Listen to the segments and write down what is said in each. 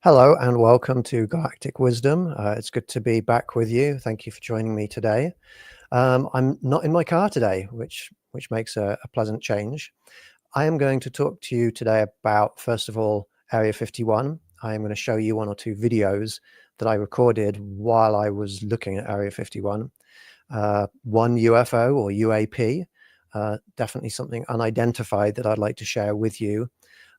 Hello and welcome to Galactic Wisdom. It's good to be back with you. Thank you for joining me today. I'm not in my car today, which makes a pleasant change. I am going to talk to you today about, first of all, Area 51. I am going to show you one or two videos that I recorded while I was looking at Area 51. One UFO or UAP, definitely something unidentified that I'd like to share with you.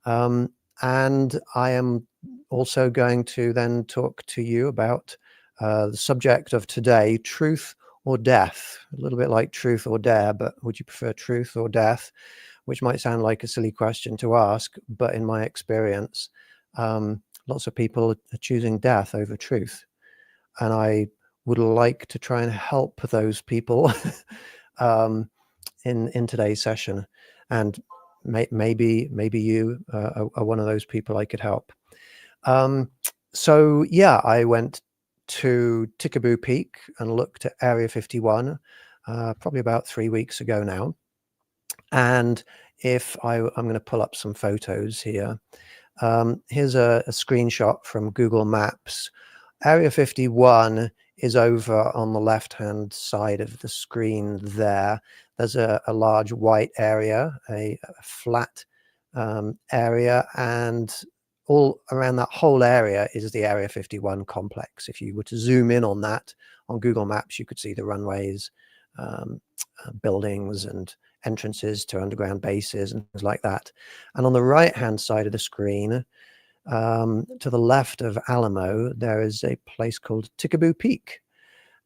And I am also going to then talk to you about the subject of today, truth or death. A little bit like truth or dare, but would you prefer truth or death? Which might sound like a silly question to ask, but in my experience, lots of people are choosing death over truth. And I would like to try and help those people in today's session. And maybe you are one of those people I could help. So yeah, I went to Tickaboo Peak and looked at Area 51 probably about 3 weeks ago now. And if I'm going to pull up some photos here. Here's a screenshot from Google Maps. Area 51 is over on the left-hand side of the screen there. There's a large white area, a flat area, and all around that whole area is the Area 51 complex. If you were to zoom in on that on Google Maps, you could see the runways, buildings and entrances to underground bases and things like that. And on the right-hand side of the screen, to the left of Alamo, there is a place called Tickaboo Peak.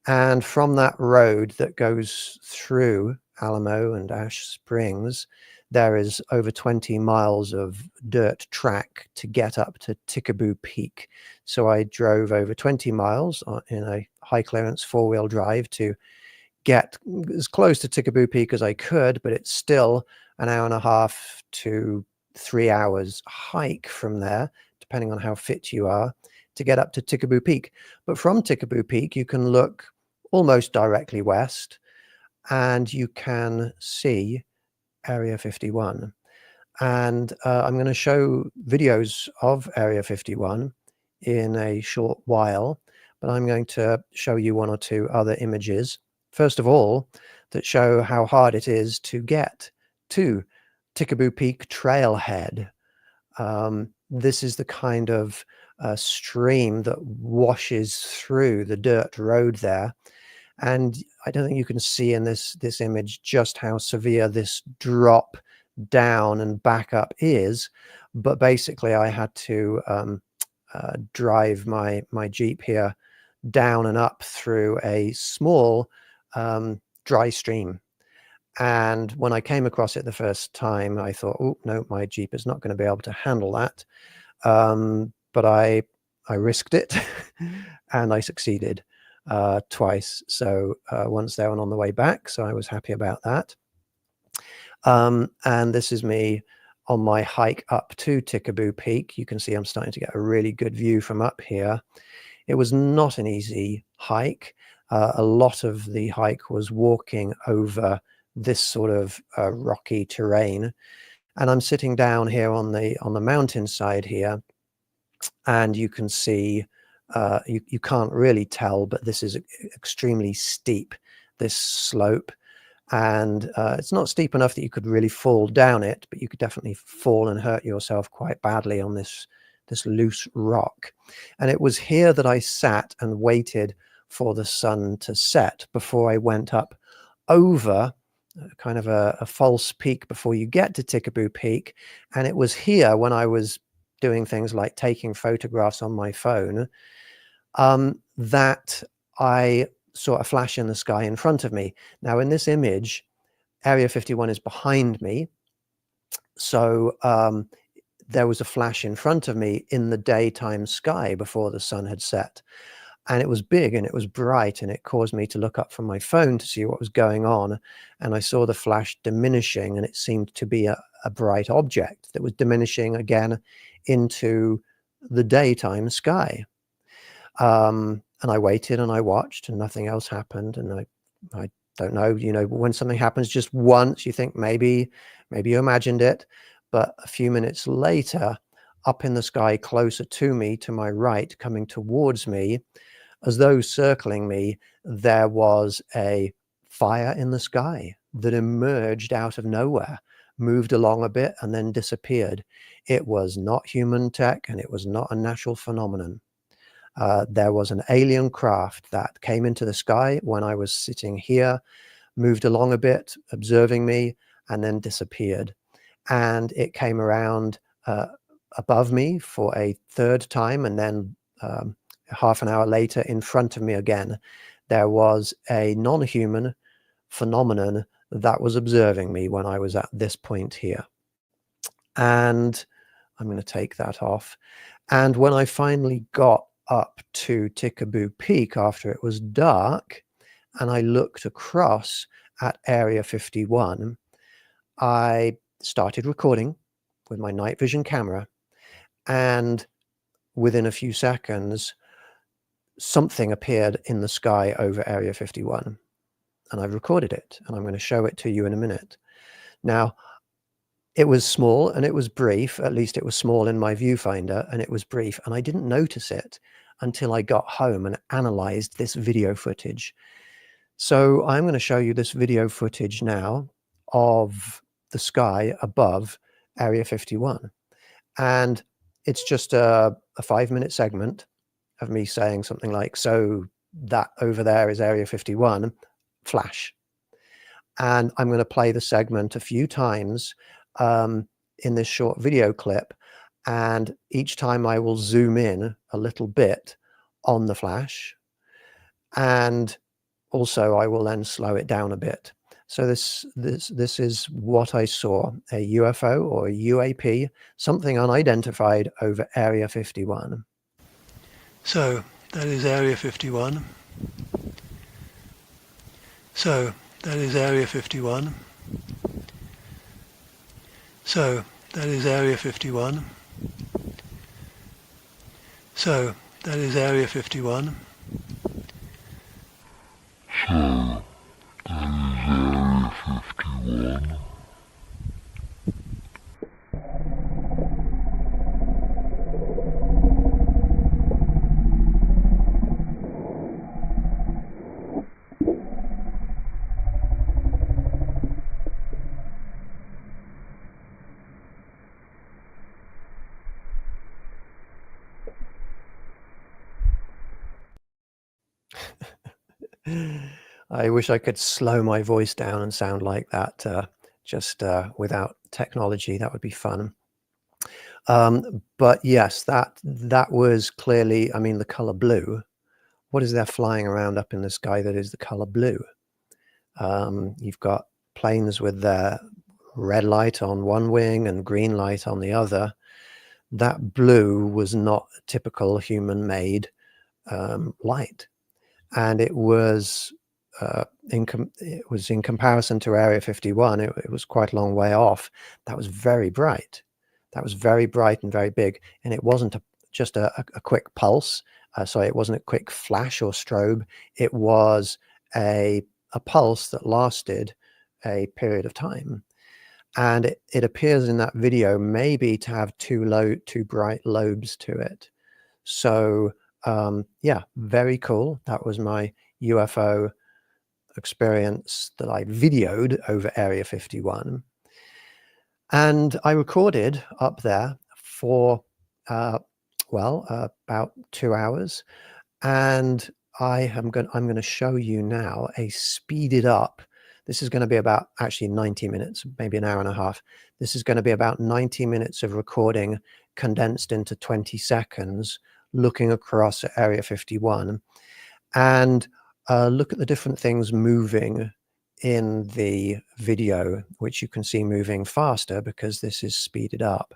And from that road that goes through Alamo and Ash Springs, there is over 20 miles of dirt track to get up to Tickaboo Peak. So I drove over 20 miles in a high clearance 4-wheel drive to get as close to Tickaboo Peak as I could, but it's still an hour and a half to 3 hours hike from there, depending on how fit you are, to get up to Tickaboo Peak. But from Tickaboo Peak, you can look almost directly west and you can see Area 51. And I'm going to show videos of Area 51 in a short while, but I'm going to show you one or two other images. First of all, that show how hard it is to get to Tickaboo Peak trailhead. This is the kind of stream that washes through the dirt road there. And I don't think you can see in this image just how severe this drop down and back up is. But basically, I had to drive my Jeep here down and up through a small dry stream. And when I came across it the first time, I thought, oh, no, my Jeep is not going to be able to handle that. But I risked it and I succeeded twice. So once there and on the way back. So I was happy about that. And this is me on my hike up to Tickaboo Peak. You can see I'm starting to get a really good view from up here. It was not an easy hike. A lot of the hike was walking over this sort of rocky terrain. And I'm sitting down here on the mountainside here, and you can see, you can't really tell, but this is extremely steep, this slope. And it's not steep enough that you could really fall down it, but you could definitely fall and hurt yourself quite badly on this loose rock. And it was here that I sat and waited for the sun to set before I went up over kind of a false peak before you get to Tickaboo Peak. And it was here when I was doing things like taking photographs on my phone that I saw a flash in the sky in front of me. Now in this image, Area 51 is behind me. So there was a flash in front of me in the daytime sky before the sun had set. And it was big and it was bright, and it caused me to look up from my phone to see what was going on. And I saw the flash diminishing, and it seemed to be a bright object that was diminishing again into the daytime sky. And I waited and I watched and nothing else happened. And I don't know, when something happens just once, you think maybe you imagined it. But a few minutes later, up in the sky closer to me, to my right, coming towards me, as though circling me, there was a fire in the sky that emerged out of nowhere, moved along a bit, and then disappeared. It was not human tech, and it was not a natural phenomenon. There was an alien craft that came into the sky when I was sitting here, moved along a bit, observing me, and then disappeared. And it came around above me for a third time, and then half an hour later in front of me again. There was a non-human phenomenon that was observing me when I was at this point here. And I'm going to take that off. And when I finally got up to Tickaboo Peak after it was dark, and I looked across at Area 51, I started recording with my night vision camera, and within a few seconds, something appeared in the sky over Area 51, and I've recorded it, and I'm going to show it to you in a minute. Now, it was small and it was brief, at least it was small in my viewfinder, and it was brief, and I didn't notice it until I got home and analyzed this video footage. So I'm going to show you this video footage now of the sky above Area 51. And it's just a 5-minute segment of me saying something like, so that over there is Area 51, flash. And I'm going to play the segment a few times in this short video clip. And each time I will zoom in a little bit on the flash. And also I will then slow it down a bit. So this is what I saw, a UFO or a UAP, something unidentified over Area 51. So that is Area 51. So that is Area 51. So that is Area 51. So that is Area 51. So that is Area 51. I wish I could slow my voice down and sound like that just without technology. That would be fun. But yes, that was clearly, I mean, the color blue. What is there flying around up in the sky that is the color blue? You've got planes with their red light on one wing and green light on the other. That blue was not a typical human-made light. And it was in comparison to Area 51, it was quite a long way off. That was very bright. That was very bright and very big. And it wasn't just a quick pulse. Sorry, it wasn't a quick flash or strobe. It was a pulse that lasted a period of time. And it appears in that video maybe to have two bright lobes to it. So yeah, very cool. That was my UFO experience that I videoed over Area 51. And I recorded up there for, about 2 hours. And I'm going to show you now a speeded up. This is going to be about actually 90 minutes, maybe an hour and a half. This is going to be about 90 minutes of recording condensed into 20 seconds, looking across at Area 51, and look at the different things moving in the video, which you can see moving faster because this is speeded up.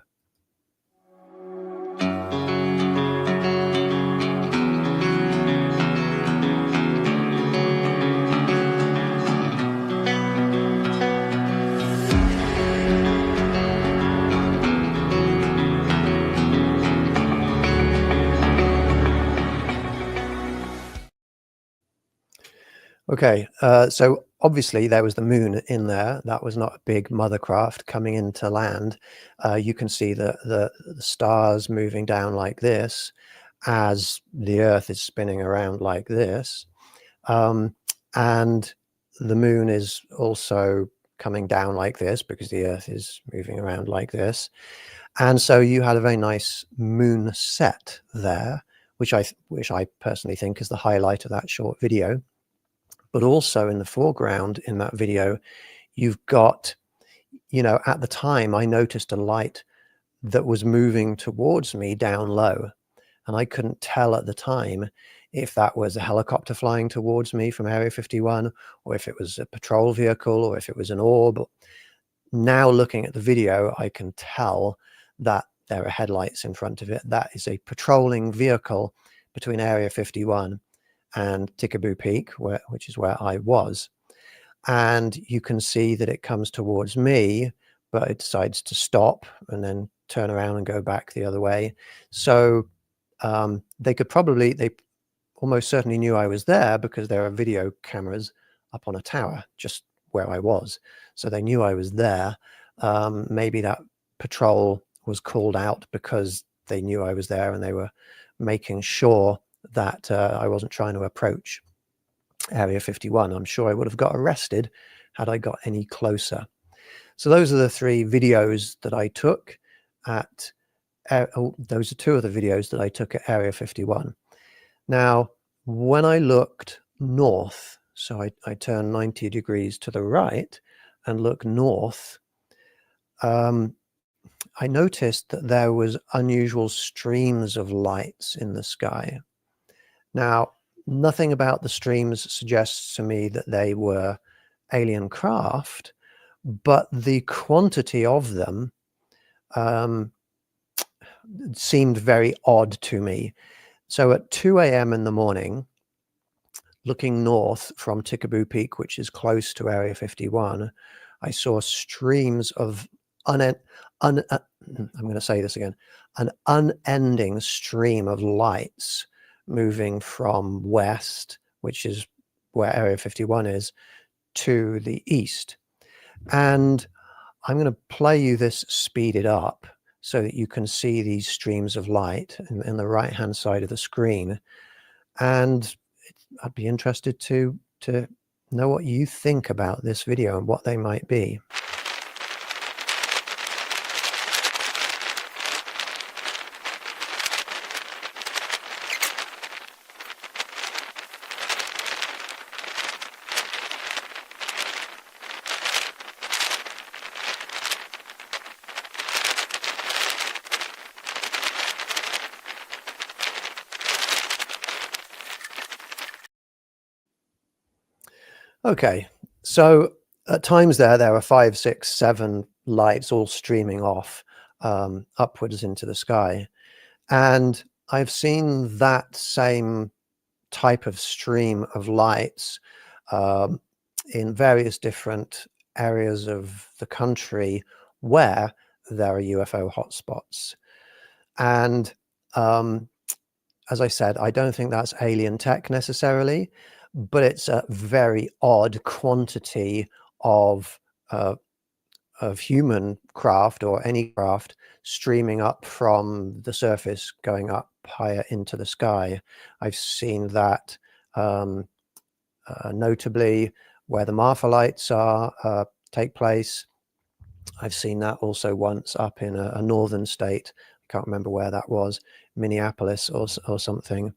Okay, so obviously there was the moon in there. That was not a big mothercraft coming into land. You can see the stars moving down like this as the Earth is spinning around like this. And the moon is also coming down like this because the Earth is moving around like this. And so you had a very nice moon set there, which I personally think is the highlight of that short video. But also in the foreground in that video, you've got, at the time I noticed a light that was moving towards me down low. And I couldn't tell at the time if that was a helicopter flying towards me from Area 51, or if it was a patrol vehicle, or if it was an orb. Now looking at the video, I can tell that there are headlights in front of it. That is a patrolling vehicle between Area 51 and Tikaboo Peak, which is where I was. And you can see that it comes towards me, but it decides to stop and then turn around and go back the other way. So they almost certainly knew I was there because there are video cameras up on a tower just where I was. So they knew I was there. Maybe that patrol was called out because they knew I was there and they were making sure that I wasn't trying to approach Area 51. I'm sure I would have got arrested had I got any closer. So those are the 3 videos that I took at those are 2 of the videos that I took at Area 51. Now, when I looked north, so I turned 90 degrees to the right and looked north, I noticed that there was unusual streams of lights in the sky. Now, nothing about the streams suggests to me that they were alien craft, but the quantity of them seemed very odd to me. So at 2 a.m. in the morning, looking north from Tikaboo Peak, which is close to Area 51, I saw streams of I'm going to say this again, an unending stream of lights moving from west, which is where Area 51 is, to the east. And I'm going to play you this speeded up so that you can see these streams of light in the right-hand side of the screen. And I'd be interested to know what you think about this video and what they might be. Okay, so at times there are 5, 6, 7 lights all streaming off upwards into the sky. And I've seen that same type of stream of lights in various different areas of the country where there are UFO hotspots. And as I said, I don't think that's alien tech necessarily, but it's a very odd quantity of human craft or any craft streaming up from the surface, going up higher into the sky. I've seen that notably where the Marfa lights are take place. I've seen that also once up in a northern state. I can't remember where that was, Minneapolis or something.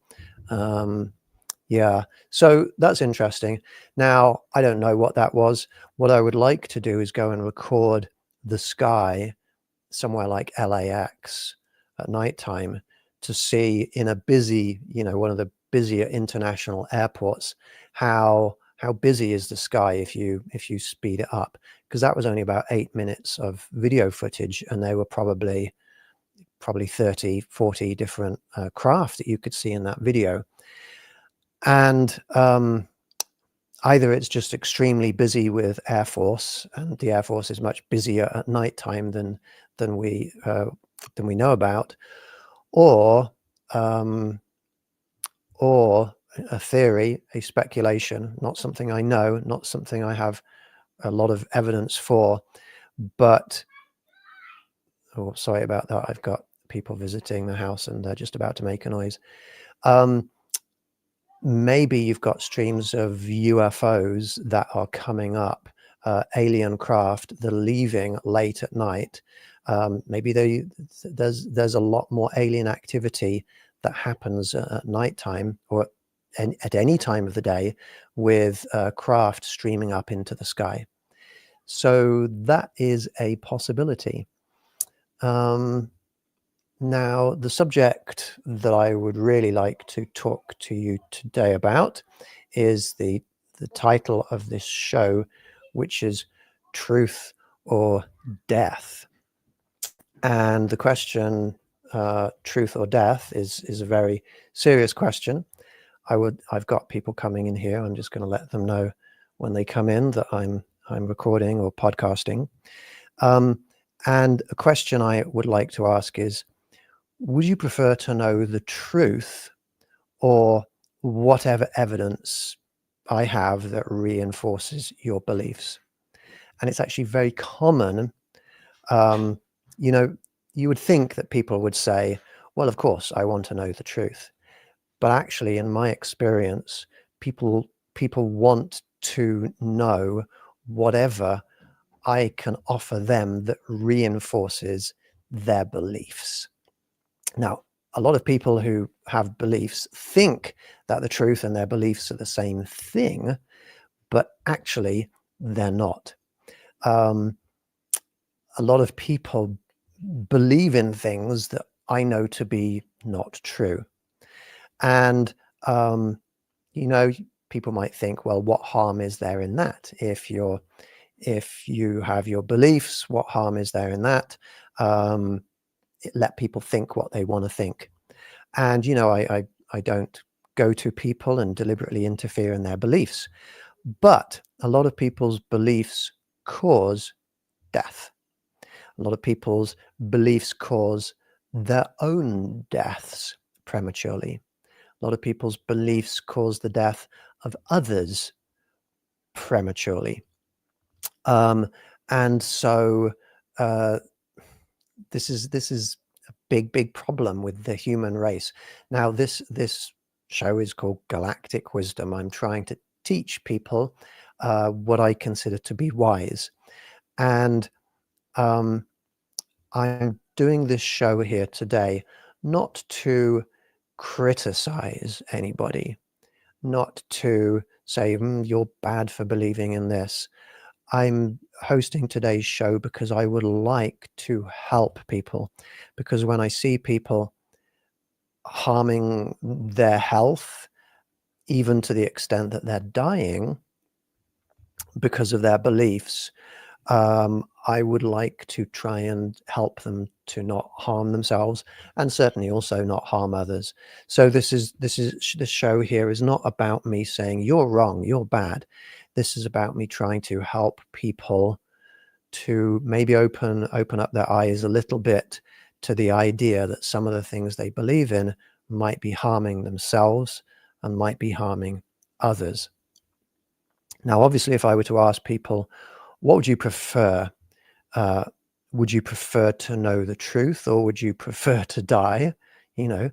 Yeah, so that's interesting. Now, I don't know what that was. What I would like to do is go and record the sky somewhere like LAX at nighttime to see in a busy, one of the busier international airports, how busy is the sky if you speed it up, because that was only about 8 minutes of video footage, and there were probably 30, 40 different craft that you could see in that video. And either it's just extremely busy with Air Force, and the Air Force is much busier at nighttime than we know about, or a theory, a speculation, not something I know, not something I have a lot of evidence for, but, oh, sorry about that. I've got people visiting the house and they're just about to make a noise. Maybe you've got streams of UFOs that are coming up, alien craft that are leaving late at night. Maybe there's a lot more alien activity that happens at nighttime or at any time of the day with craft streaming up into the sky. So that is a possibility. Now, the subject that I would really like to talk to you today about is the title of this show, which is Truth or Death. And the question, truth or death, is a very serious question. I've got people coming in here. I'm just going to let them know when they come in that I'm recording or podcasting. And a question I would like to ask is, would you prefer to know the truth or whatever evidence I have that reinforces your beliefs? And it's actually very common. You know, you would think that people would say, well, of course, I want to know the truth. But actually, in my experience, people want to know whatever I can offer them that reinforces their beliefs. Now, a lot of people who have beliefs think that the truth and their beliefs are the same thing, but actually they're not. A lot of people believe in things that I know to be not true. And, you know, people might think, well, what harm is there in that? If you have your beliefs, what harm is there in that? Let people think what they want to think. And, you know, I don't go to people and deliberately interfere in their beliefs. But a lot of people's beliefs cause death. A lot of people's beliefs cause their own deaths prematurely. A lot of people's beliefs cause the death of others prematurely. And so this is a big problem with the human race. Now, this show is called Galactic Wisdom. I'm trying to teach people what I consider to be wise. And I'm doing this show here today not to criticize anybody, not to say, you're bad for believing in this. I'm hosting today's show because I would like to help people, because when I see people harming their health, even to the extent that they're dying because of their beliefs, I would like to try and help them to not harm themselves and certainly also not harm others. So this show here is not about me saying you're wrong, you're bad. This is about me trying to help people to maybe open up their eyes a little bit to the idea that some of the things they believe in might be harming themselves and might be harming others. Now, obviously, if I were to ask people, what would you prefer? Would you prefer to know the truth or would you prefer to die? You know,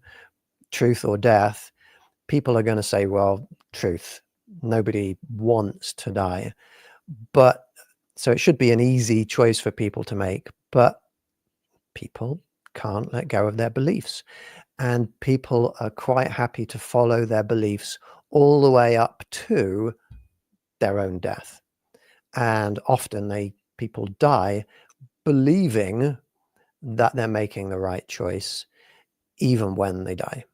truth or death? People are going to say, well, truth. Nobody wants to die. But so it should be an easy choice for people to make. But people can't let go of their beliefs. And people are quite happy to follow their beliefs all the way up to their own death. And often people die believing that they're making the right choice, even when they die,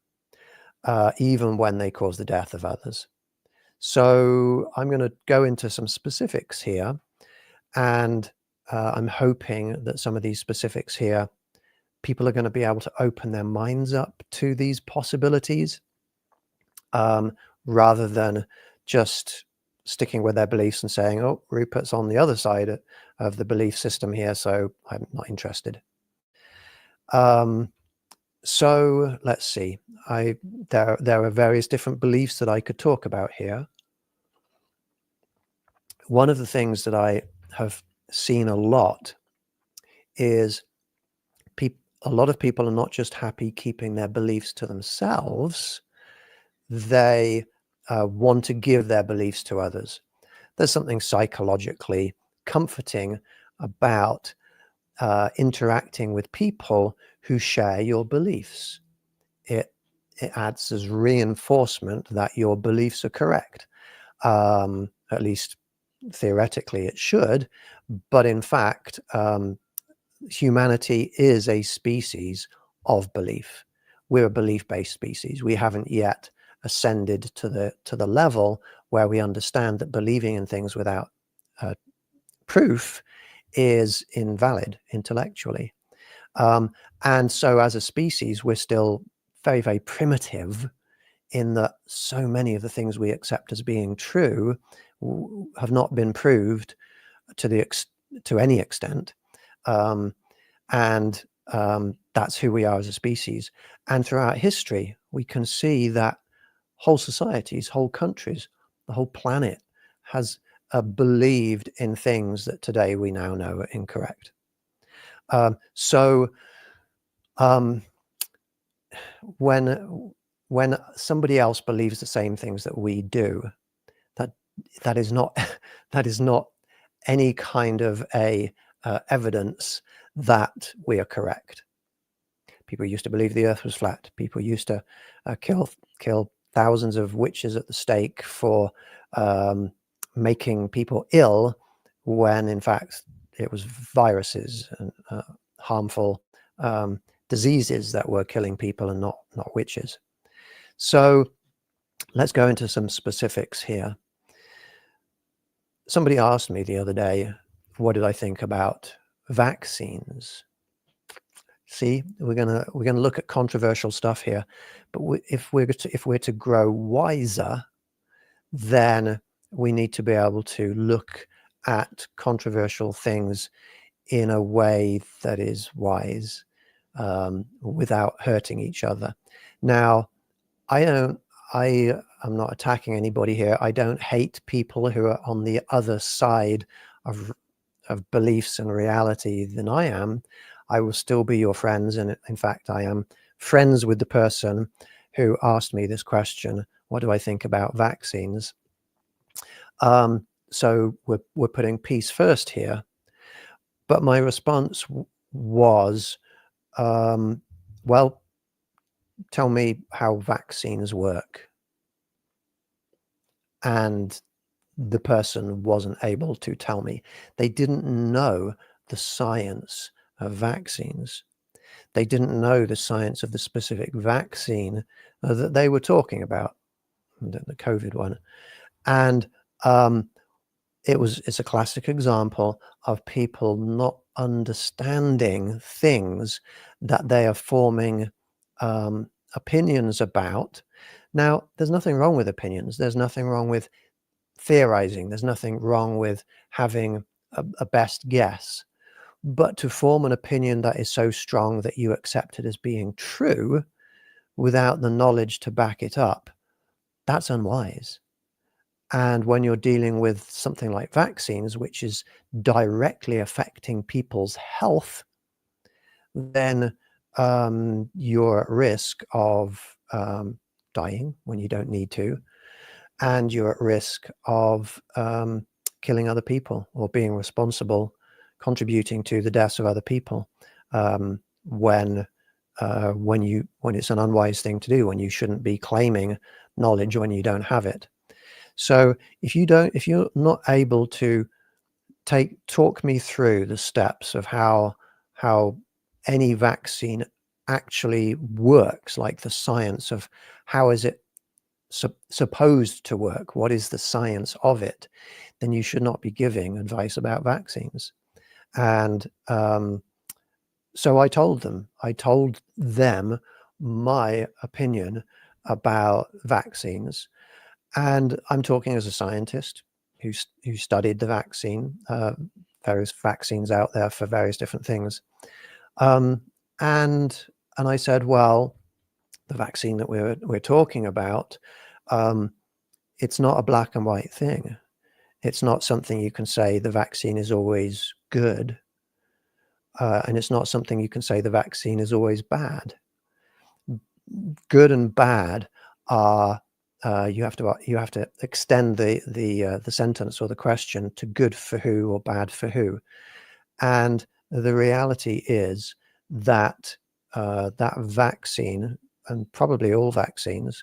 even when they cause the death of others. So I'm going to go into some specifics here, and I'm hoping that some of these specifics here, people are going to be able to open their minds up to these possibilities, rather than just sticking with their beliefs and saying, oh, Rupert's on the other side of the belief system here, so I'm not interested. So let's see. There are various different beliefs that I could talk about here. One of the things that I have seen a lot is a lot of people are not just happy keeping their beliefs to themselves, they want to give their beliefs to others. There's something psychologically comforting about interacting with people who share your beliefs. It adds as reinforcement that your beliefs are correct. At least theoretically it should, but in fact, humanity is a species of belief. We're a belief-based species. We haven't yet ascended to the level where we understand that believing in things without proof is invalid intellectually. And so as a species, we're still very, very primitive in that so many of the things we accept as being true have not been proved to any extent. That's who we are as a species. And throughout history, we can see that whole societies, whole countries, the whole planet has believed in things that today we now know are incorrect. When somebody else believes the same things that we do, that is not that is not any kind of evidence that we are correct. People used to believe the earth was flat. People used to kill thousands of witches at the stake for making people ill, when in fact it was viruses and harmful diseases that were killing people, and not witches. So let's go into some specifics here. Somebody asked me the other day, what did I think about vaccines? See, we're gonna look at controversial stuff here, but if we're to grow wiser, then we need to be able to look at controversial things in a way that is wise, without hurting each other. Now, I am not attacking anybody here. I don't hate people who are on the other side of beliefs and reality than I am. I will still be your friends, and in fact, I am friends with the person who asked me this question: what do I think about vaccines? So we're putting peace first here. But my response was, well, tell me how vaccines work. And the person wasn't able to tell me. They didn't know the science of vaccines. They didn't know the science of the specific vaccine that they were talking about, the COVID one. And it's a classic example of people not understanding things that they are forming opinions about. Now, there's nothing wrong with opinions. There's nothing wrong with theorizing. There's nothing wrong with having a best guess. But to form an opinion that is so strong that you accept it as being true without the knowledge to back it up, that's unwise. And when you're dealing with something like vaccines, which is directly affecting people's health, then you're at risk of dying when you don't need to, and you're at risk of killing other people, or being responsible, contributing to the deaths of other people, when it's an unwise thing to do, when you shouldn't be claiming knowledge when you don't have it. So if you're not able to talk me through the steps of how any vaccine actually works, like the science of how is it supposed to work, what is the science of it, then you should not be giving advice about vaccines. And so I told them my opinion about vaccines. And I'm talking as a scientist who studied the vaccine, various vaccines out there for various different things. And And I said, well, the vaccine that we're talking about, it's not a black and white thing. It's not something you can say the vaccine is always good, and it's not something you can say the vaccine is always bad. Good and bad are you have to extend the sentence or the question to good for who or bad for who, and the reality is that that vaccine, and probably all vaccines,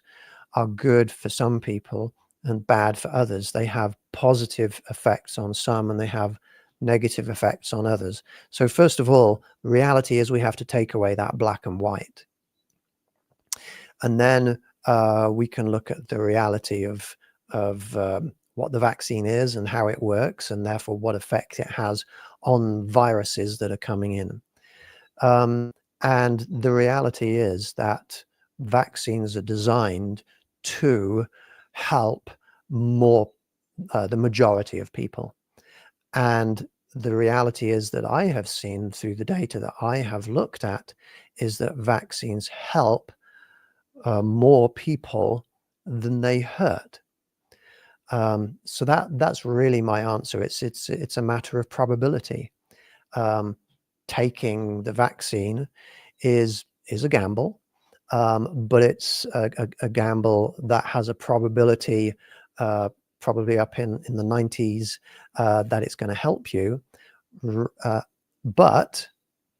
are good for some people and bad for others. They have positive effects on some and they have negative effects on others. So first of all, the reality is we have to take away that black and white. And then we can look at the reality of what the vaccine is and how it works, and therefore what effect it has on viruses that are coming in. And the reality is that vaccines are designed to help the majority of people. And the reality is that I have seen through the data that I have looked at is that vaccines help more people than they hurt. So that's really my answer. It's a matter of probability. Taking the vaccine is a gamble, but it's a gamble that has a probability probably up in the 90s that it's going to help you. But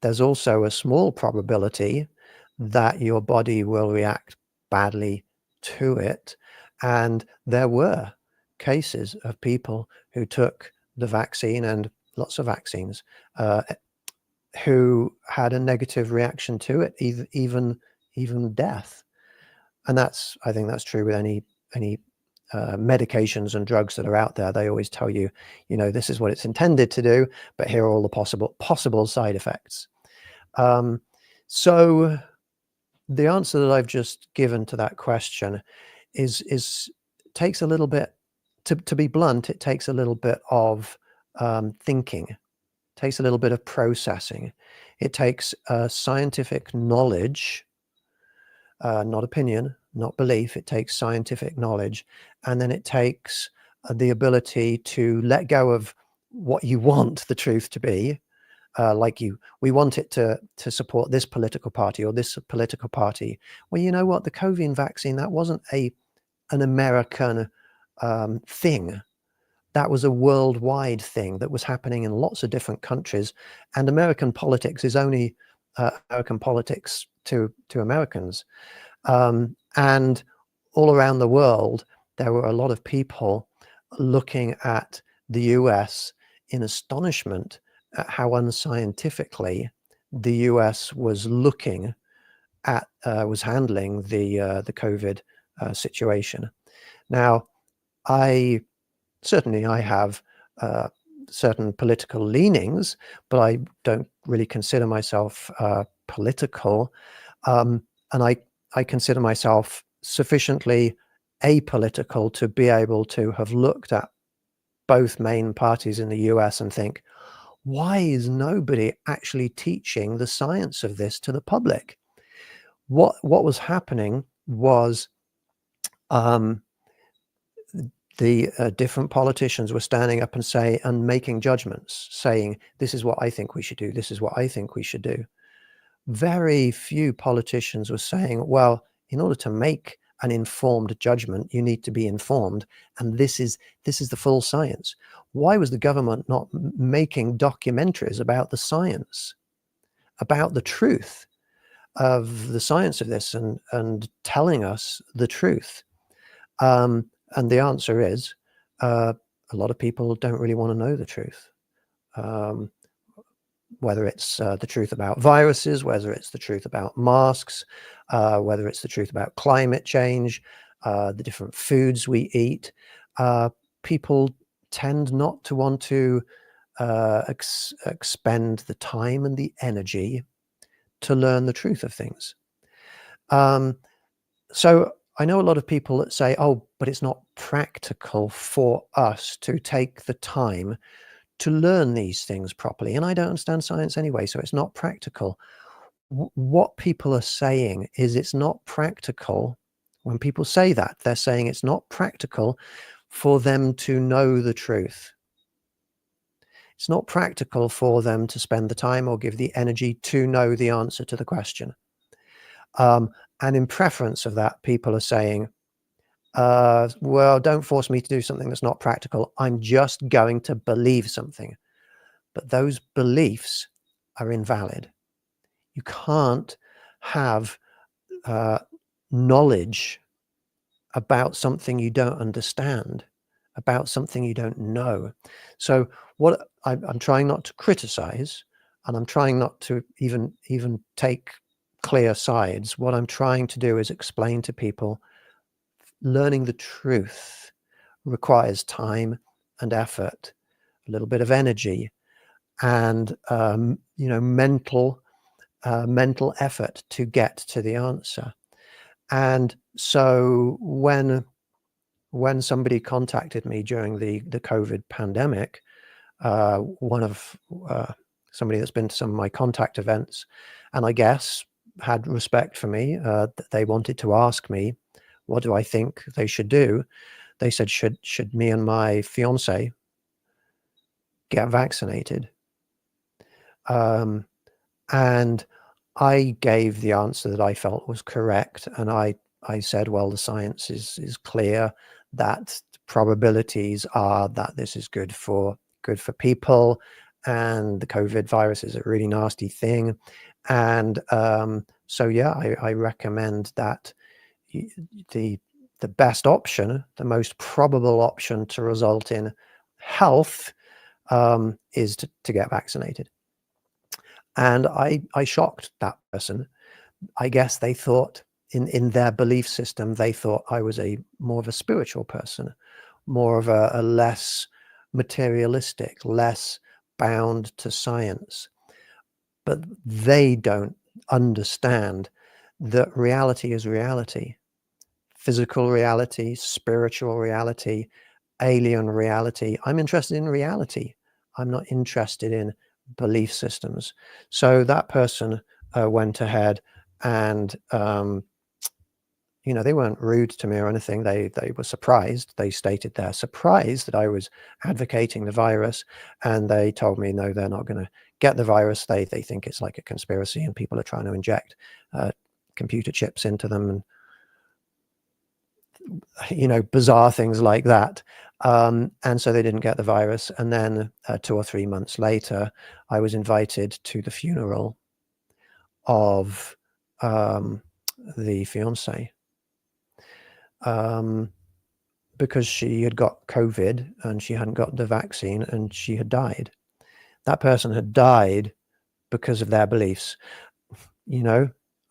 there's also a small probability that your body will react badly to it. And there were cases of people who took the vaccine, and lots of vaccines, who had a negative reaction to it, even death. And I think that's true with any medications and drugs that are out there. They always tell you, this is what it's intended to do, but here are all the possible side effects. So the answer that I've just given to that question takes a little bit, to be blunt, it takes a little bit of thinking, takes a little bit of processing. It takes scientific knowledge, not opinion, not belief. It takes scientific knowledge, and then it takes the ability to let go of what you want the truth to be. We want it to support this political party or this political party. Well, you know what? The COVID vaccine, that wasn't an American thing. That was a worldwide thing that was happening in lots of different countries, and American politics is only American politics to Americans. And all around the world, there were a lot of people looking at the US in astonishment at how unscientifically the US was looking at, was handling the COVID situation. Now, I have certain political leanings, but I don't really consider myself political. And I consider myself sufficiently apolitical to be able to have looked at both main parties in the US and think, why is nobody actually teaching the science of this to the public? What was happening was the different politicians were standing up and making judgments, saying, this is what I think we should do, this is what I think we should do. Very few politicians were saying, well, in order to make an informed judgment, you need to be informed, and this is the full science. Why was the government not making documentaries about the science, about the truth of the science of this, and telling us the truth? And the answer is, a lot of people don't really want to know the truth. Whether it's the truth about viruses, whether it's the truth about masks, whether it's the truth about climate change, the different foods we eat, people tend not to want to expend the time and the energy to learn the truth of things. So I know a lot of people that say, oh, but it's not practical for us to take the time to learn these things properly. And I don't understand science anyway, so it's not practical. what people are saying is it's not practical. When people say that, they're saying it's not practical for them to know the truth. It's not practical for them to spend the time or give the energy to know the answer to the question. And in preference of that, people are saying, well, don't force me to do something that's not practical. I'm just going to believe something. But those beliefs are invalid. You can't have knowledge about something you don't understand, about something you don't know. So what I'm trying not to criticize, and I'm trying not to even take clear sides. What I'm trying to do is explain to people learning the truth requires time and effort, a little bit of energy, and mental effort to get to the answer. And so when somebody contacted me during the COVID pandemic, somebody that's been to some of my contact events, and I guess had respect for me, they wanted to ask me, what do I think they should do? They said, should me and my fiance get vaccinated? And I gave the answer that I felt was correct, and I said, well, the science is clear that probabilities are that this is good for people, and the COVID virus is a really nasty thing, and so yeah, I recommend that the best option, the most probable option to result in health, is to get vaccinated. And I shocked that person. I guess they thought in their belief system, they thought I was more of a spiritual person, more of a less materialistic, less bound to science. But they don't understand that reality is reality. Physical reality, spiritual reality, alien reality. I'm interested in reality. I'm not interested in belief systems. So that person went ahead and they weren't rude to me or anything. They were surprised. They stated their surprise that I was advocating the virus, and they told me no, they're not going to get the virus. They think it's like a conspiracy and people are trying to inject computer chips into them, and bizarre things like that. And so they didn't get the virus. And then 2 or 3 months later, I was invited to the funeral of the fiance, because she had got COVID and she hadn't got the vaccine and she had died. That person had died because of their beliefs.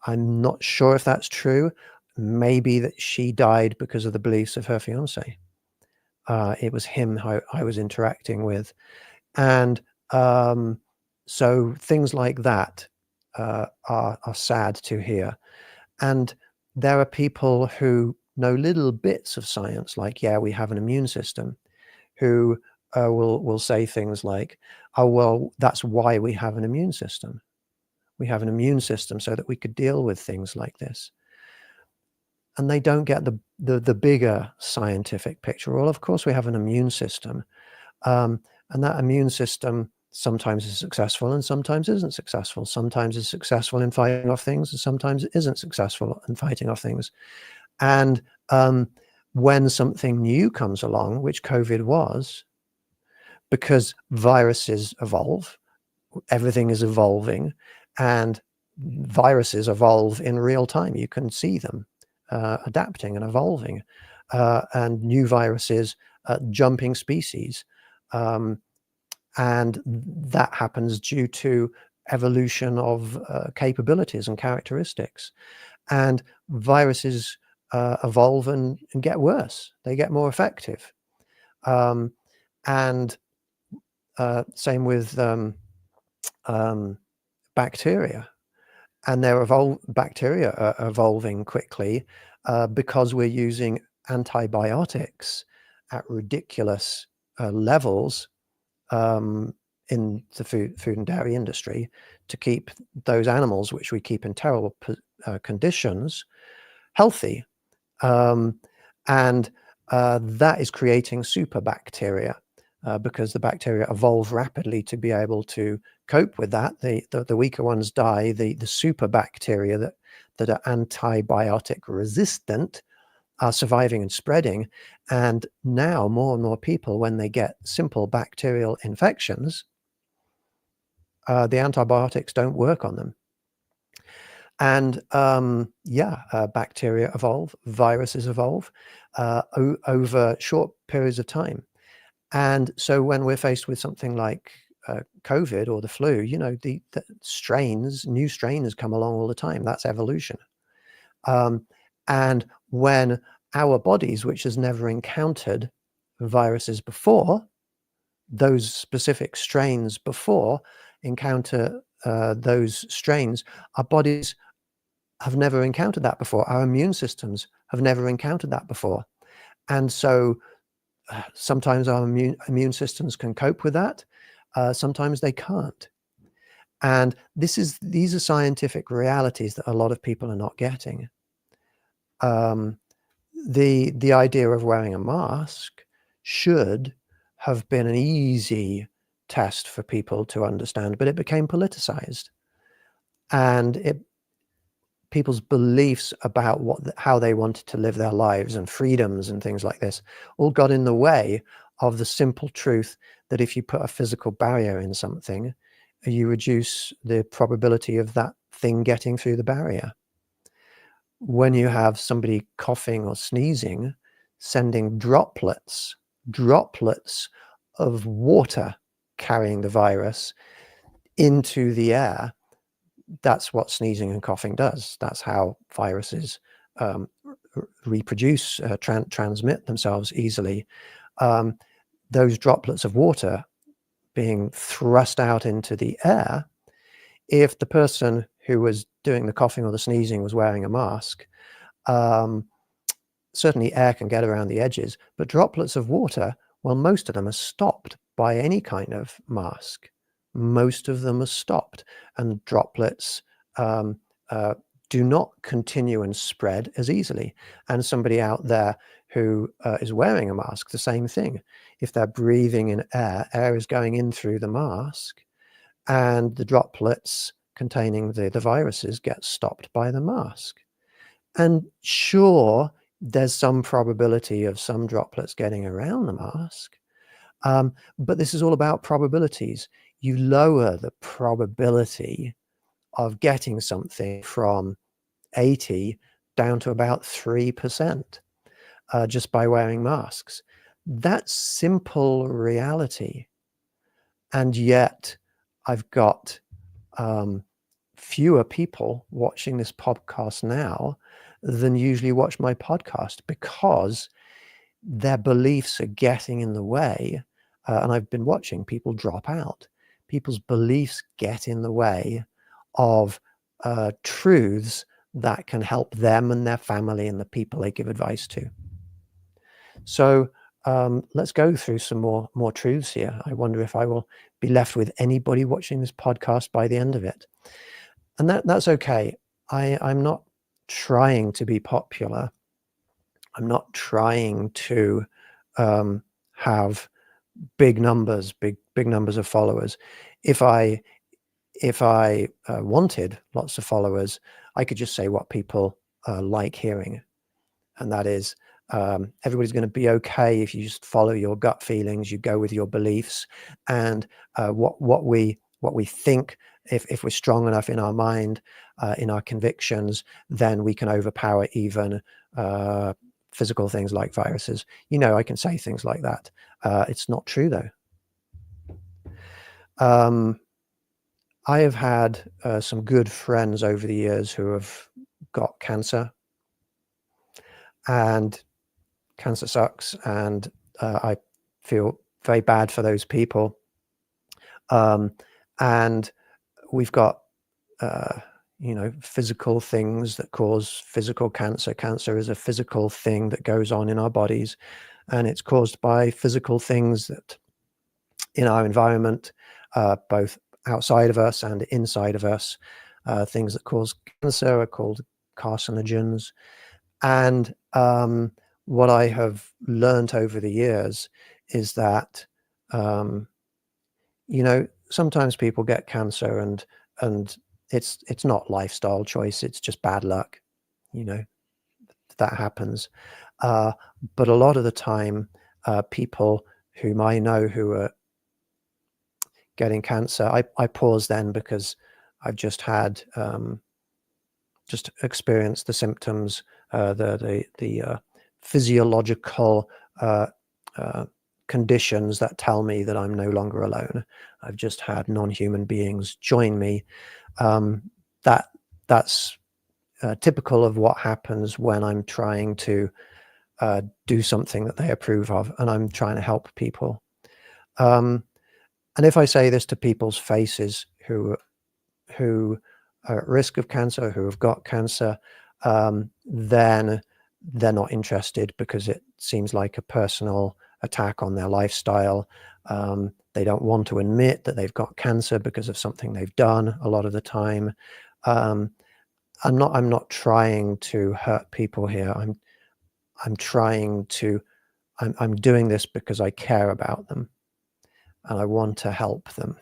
I'm not sure if that's true. Maybe that she died because of the beliefs of her fiance. It was him I was interacting with. And so things like that are sad to hear. And there are people who know little bits of science, like, yeah, we have an immune system, who will say things like, oh, well, that's why we have an immune system. We have an immune system so that we could deal with things like this. And they don't get the bigger scientific picture. Well, of course, we have an immune system. And that immune system sometimes is successful and sometimes isn't successful. Sometimes it's successful in fighting off things, and sometimes it isn't successful in fighting off things. And when something new comes along, which COVID was, because viruses evolve, everything is evolving, and viruses evolve in real time. You can see them adapting and evolving, and new viruses, jumping species. And that happens due to evolution of capabilities and characteristics. And viruses evolve and get worse. They get more effective. And same with bacteria. And bacteria are evolving quickly because we're using antibiotics at ridiculous levels in the food and dairy industry to keep those animals, which we keep in terrible conditions, healthy. And that is creating super bacteria because the bacteria evolve rapidly to be able to cope with that. The weaker ones die. The super bacteria that are antibiotic resistant are surviving and spreading. And now more and more people, when they get simple bacterial infections, the antibiotics don't work on them. And bacteria evolve, viruses evolve over short periods of time. And so when we're faced with something like COVID or the flu, the new strains come along all the time. That's evolution. And when our bodies, which has never encountered viruses before, those specific strains before encounter those strains, our bodies have never encountered that before. Our immune systems have never encountered that before. And so sometimes our immune systems can cope with that. Sometimes they can't. And these are scientific realities that a lot of people are not getting. The idea of wearing a mask should have been an easy test for people to understand, but it became politicized, and people's beliefs about how they wanted to live their lives and freedoms and things like this all got in the way of the simple truth that if you put a physical barrier in something, you reduce the probability of that thing getting through the barrier. When you have somebody coughing or sneezing, sending droplets of water carrying the virus into the air, that's what sneezing and coughing does. That's how viruses reproduce, transmit themselves easily. Those droplets of water being thrust out into the air, if the person who was doing the coughing or the sneezing was wearing a mask, certainly air can get around the edges, but droplets of water, well, most of them are stopped by any kind of mask. Most of them are stopped, and droplets do not continue and spread as easily. And somebody out there who is wearing a mask, the same thing. If they're breathing in air is going in through the mask, and the droplets containing the viruses get stopped by the mask. And sure, there's some probability of some droplets getting around the mask, but this is all about probabilities. You lower the probability of getting something from 80 down to about 3% just by wearing masks. That's simple reality. And yet I've got fewer people watching this podcast now than usually watch my podcast because their beliefs are getting in the way. And I've been watching people drop out. People's beliefs get in the way of truths that can help them and their family and the people they give advice to. So let's go through some more truths here. I wonder if I will be left with anybody watching this podcast by the end of it. And that's okay. I'm not trying to be popular. I'm not trying to have big numbers of followers. If I wanted lots of followers, I could just say what people like hearing, and that is everybody's going to be okay if you just follow your gut feelings, you go with your beliefs, and what we think. If we're strong enough in our mind, in our convictions, then we can overpower even physical things like viruses. I can say things like that. It's not true, though. I have had some good friends over the years who have got cancer, and cancer sucks, and I feel very bad for those people. And we've got physical things that cause physical cancer. Cancer is a physical thing that goes on in our bodies, and it's caused by physical things that in our environment both outside of us and inside of us. Things that cause cancer are called carcinogens. And what I have learned over the years is that, sometimes people get cancer and it's not lifestyle choice, it's just bad luck. That happens. But a lot of the time, people whom I know who are getting cancer, I pause then because I've just had just experienced the symptoms, the physiological conditions that tell me that I'm no longer alone. I've just had non-human beings join me. That's typical of what happens when I'm trying to do something that they approve of, and I'm trying to help people. And if I say this to people's faces who are at risk of cancer, who have got cancer, then they're not interested because it seems like a personal attack on their lifestyle. They don't want to admit that they've got cancer because of something they've done a lot of the time. I'm not trying to hurt people here. I'm doing this because I care about them and I want to help them.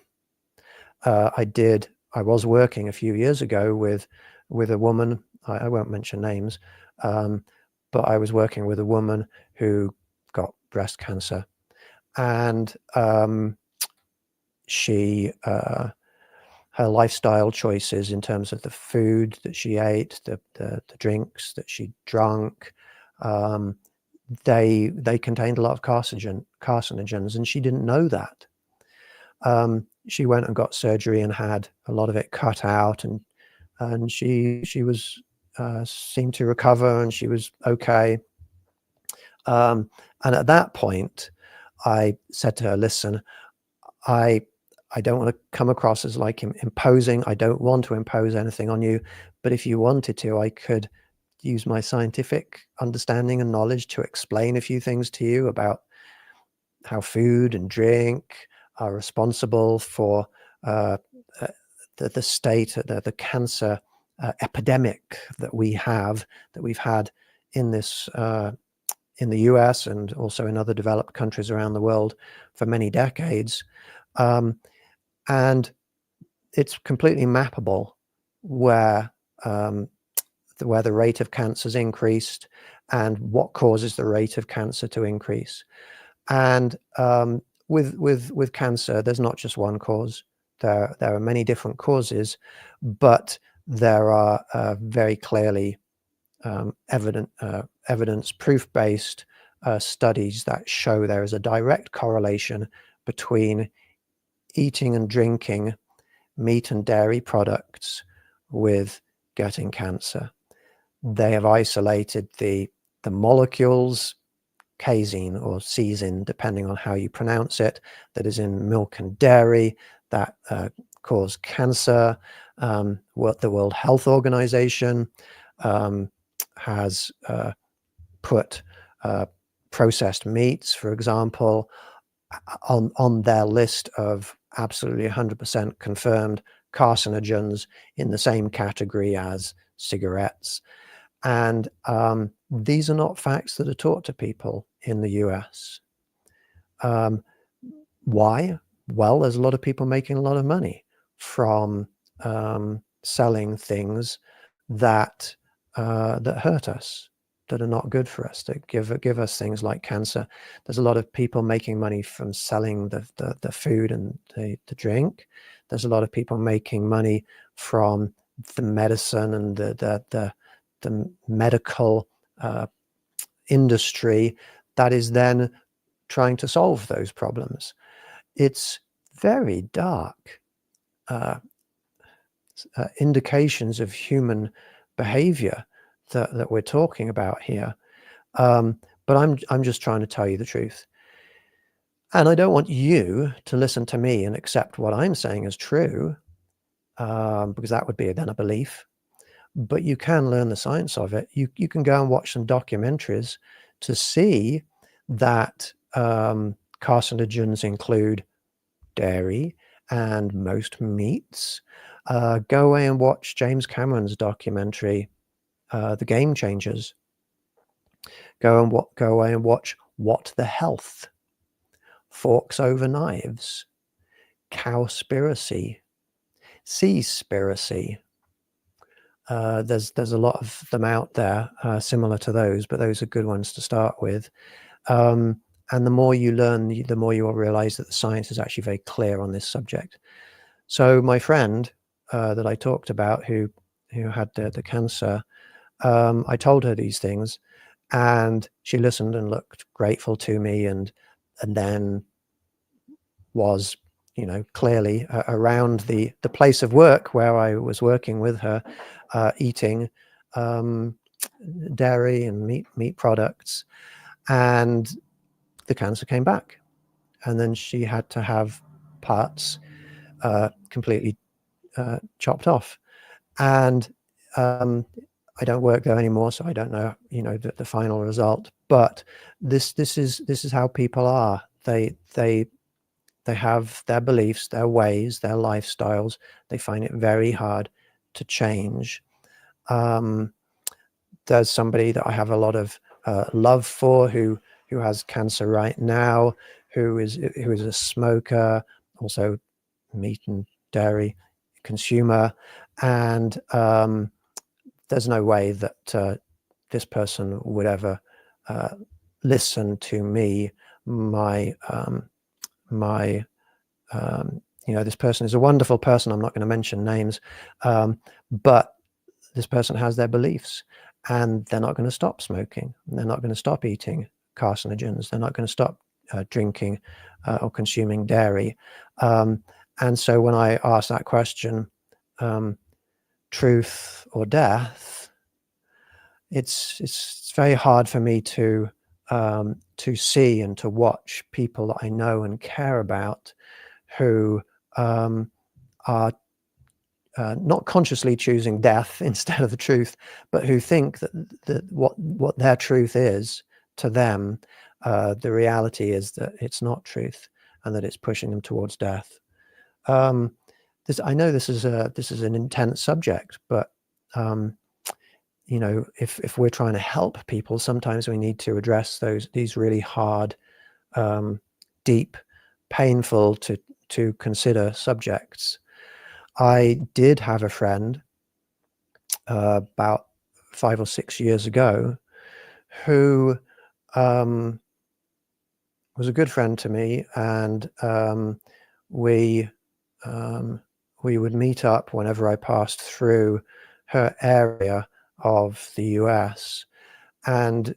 I was working a few years ago with a woman. I won't mention names, but I was working with a woman who got breast cancer, and she her lifestyle choices in terms of the food that she ate, the drinks that she drank, they contained a lot of carcinogens, and she didn't know that. She went and got surgery and had a lot of it cut out, and she was seemed to recover, and she was okay. And at that point, I said to her, "Listen, I don't want to come across as like imposing. I don't want to impose anything on you, but if you wanted to, I could use my scientific understanding and knowledge to explain a few things to you about how food and drink are responsible for the state, the cancer epidemic that we've had in this in the US and also in other developed countries around the world for many decades, and it's completely mappable where the rate of cancer's increased and what causes the rate of cancer to increase. And with cancer, there's not just one cause. There are many different causes, but there are very clearly evidence proof-based studies that show there is a direct correlation between eating and drinking meat and dairy products with getting cancer. They have isolated the molecules, casein or casein, depending on how you pronounce it, that is in milk and dairy that cause cancer. What the World Health Organization has put processed meats, for example, on their list of absolutely 100% confirmed carcinogens in the same category as cigarettes. And these are not facts that are taught to people in the US. Why? Well, there's a lot of people making a lot of money from selling things that hurt us, that are not good for us, that give us things like cancer. There's a lot of people making money from selling the food and the drink. There's a lot of people making money from the medicine and the medical industry that is then trying to solve those problems. It's very dark indications of human behavior that we're talking about here. But I'm just trying to tell you the truth. And I don't want you to listen to me and accept what I'm saying as true, because that would be then a belief. But you can learn the science of it. You can go and watch some documentaries to see that carcinogens include dairy and most meats, go away and watch James Cameron's documentary, The Game Changers. Go away and watch What the Health, Forks Over Knives, Cowspiracy, Seaspiracy. There's a lot of them out there, similar to those, but those are good ones to start with. And the more you learn, the more you will realize that the science is actually very clear on this subject. So my friend that I talked about, who had the cancer, I told her these things, and she listened and looked grateful to me, and then was, clearly around the place of work where I was working with her, eating dairy and meat products, and the cancer came back, and then she had to have parts completely chopped off. And I don't work there anymore, so I don't know, the final result. But this is how people are. They have their beliefs, their ways, their lifestyles. They find it very hard to change. There's somebody that I have a lot of love for, who has cancer right now, who is a smoker, also meat and dairy consumer, and there's no way that this person would ever listen to me. This person is a wonderful person. I'm not going to mention names, but this person has their beliefs, and they're not going to stop smoking. They're not going to stop eating carcinogens. They're not going to stop drinking or consuming dairy. And so when I ask that question, truth or death, it's very hard for me to see and to watch people that I know and care about who are not consciously choosing death instead of the truth, but who think that what their truth is to them, the reality is that it's not truth, and that it's pushing them towards death. I know this is an intense subject, but if we're trying to help people, sometimes we need to address these really hard, deep, painful to consider subjects. I did have a friend about 5 or 6 years ago who was a good friend to me, and we would meet up whenever I passed through her area of the US, and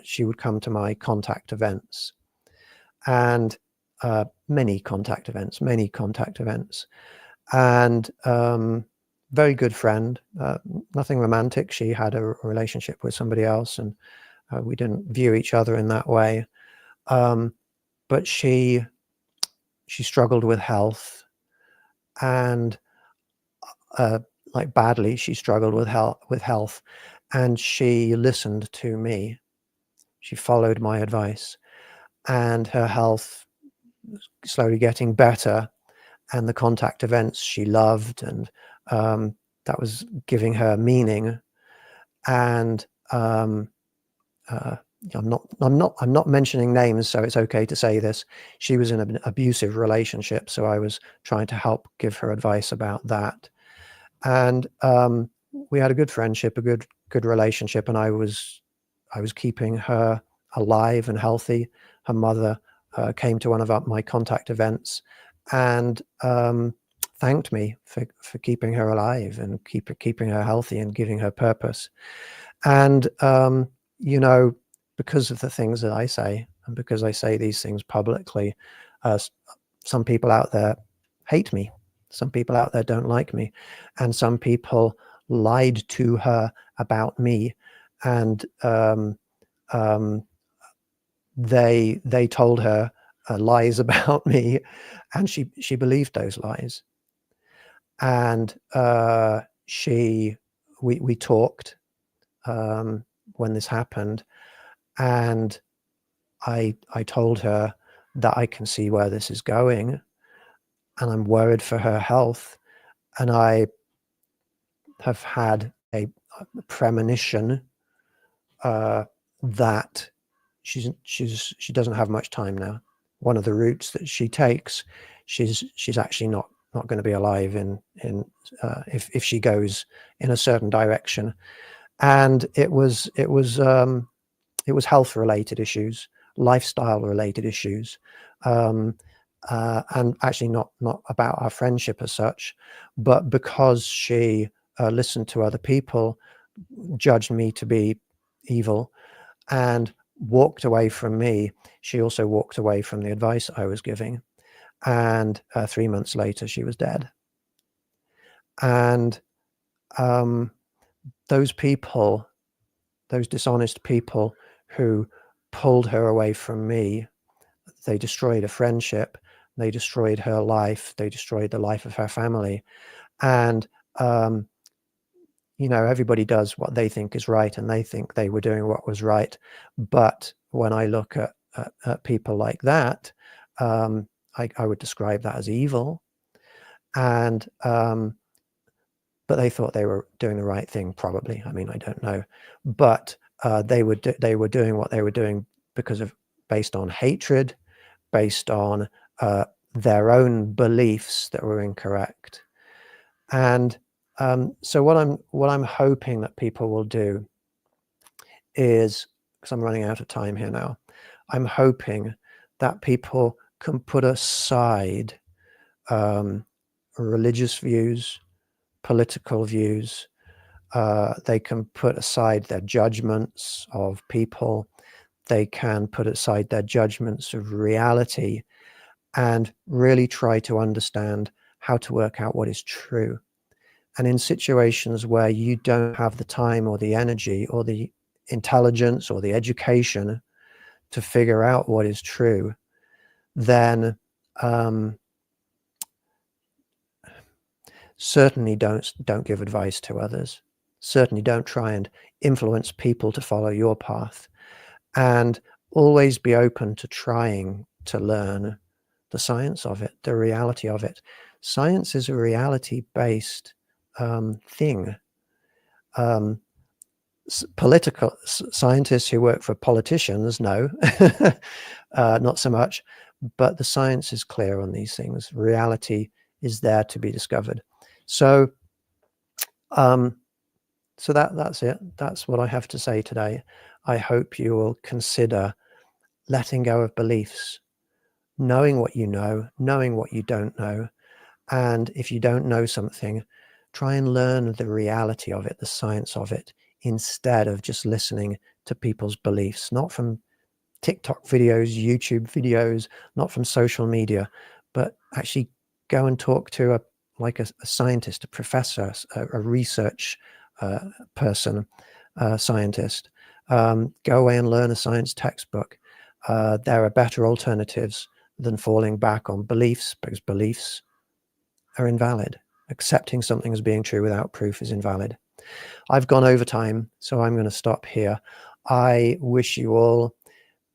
she would come to my contact events, and many contact events, and very good friend, nothing romantic. She had a relationship with somebody else, and we didn't view each other in that way. But she struggled with health, and like badly, she struggled with health, and she listened to me. She followed my advice, and her health was slowly getting better, and the contact events she loved, and that was giving her meaning. And I'm not mentioning names, so it's okay to say this. She was in an abusive relationship, so I was trying to help give her advice about that. And we had a good friendship, a good relationship, and I was keeping her alive and healthy. Her mother came to one of my contact events and thanked me for keeping her alive and keeping her healthy and giving her purpose. And because of the things that I say, and because I say these things publicly, some people out there hate me. Some people out there don't like me, and some people lied to her about me, and they told her lies about me, and she believed those lies. And we talked when this happened, and I told her that I can see where this is going, and I'm worried for her health. And I have had a premonition that she doesn't have much time now. One of the routes that she takes, she's actually not going to be alive if she goes in a certain direction. And it was health related issues, lifestyle related issues, and actually not about our friendship as such, but because she listened to other people, judged me to be evil, and walked away from me. She also walked away from the advice I was giving, and 3 months later she was dead. And those people, those dishonest people who pulled her away from me, they destroyed a friendship, they destroyed her life, they destroyed the life of her family. And everybody does what they think is right, and they think they were doing what was right. But when I look at people like that, I would describe that as evil. And but they thought they were doing the right thing, probably. I mean, I don't know, but they were doing what they were doing based on hatred, based on their own beliefs that were incorrect. And so what I'm hoping that people will do is, because I'm running out of time here now, I'm hoping that people can put aside religious views, political views. They can put aside their judgments of people. They can put aside their judgments of reality and really try to understand how to work out what is true. And in situations where you don't have the time or the energy or the intelligence or the education to figure out what is true, then certainly don't give advice to others. Certainly don't try and influence people to follow your path. And always be open to trying to learn the science of it, the reality of it. Science is a reality-based thing. Political scientists who work for politicians, no, not so much, but the science is clear on these things. Reality is there to be discovered. So that's it. That's what I have to say today. I hope you will consider letting go of beliefs, knowing what you know, knowing what you don't know. And if you don't know something, try and learn the reality of it, the science of it, instead of just listening to people's beliefs, not from TikTok videos, YouTube videos, not from social media, but actually go and talk to a scientist, a professor, a research person, scientist. Go away and learn a science textbook. There are better alternatives than falling back on beliefs, because beliefs are invalid. Accepting something as being true without proof is invalid. I've gone over time, so I'm going to stop here. I wish you all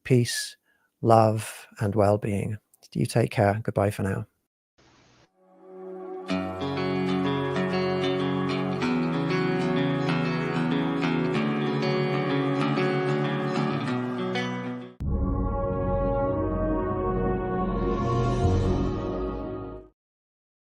peace, love, and well-being. You take care. Goodbye for now.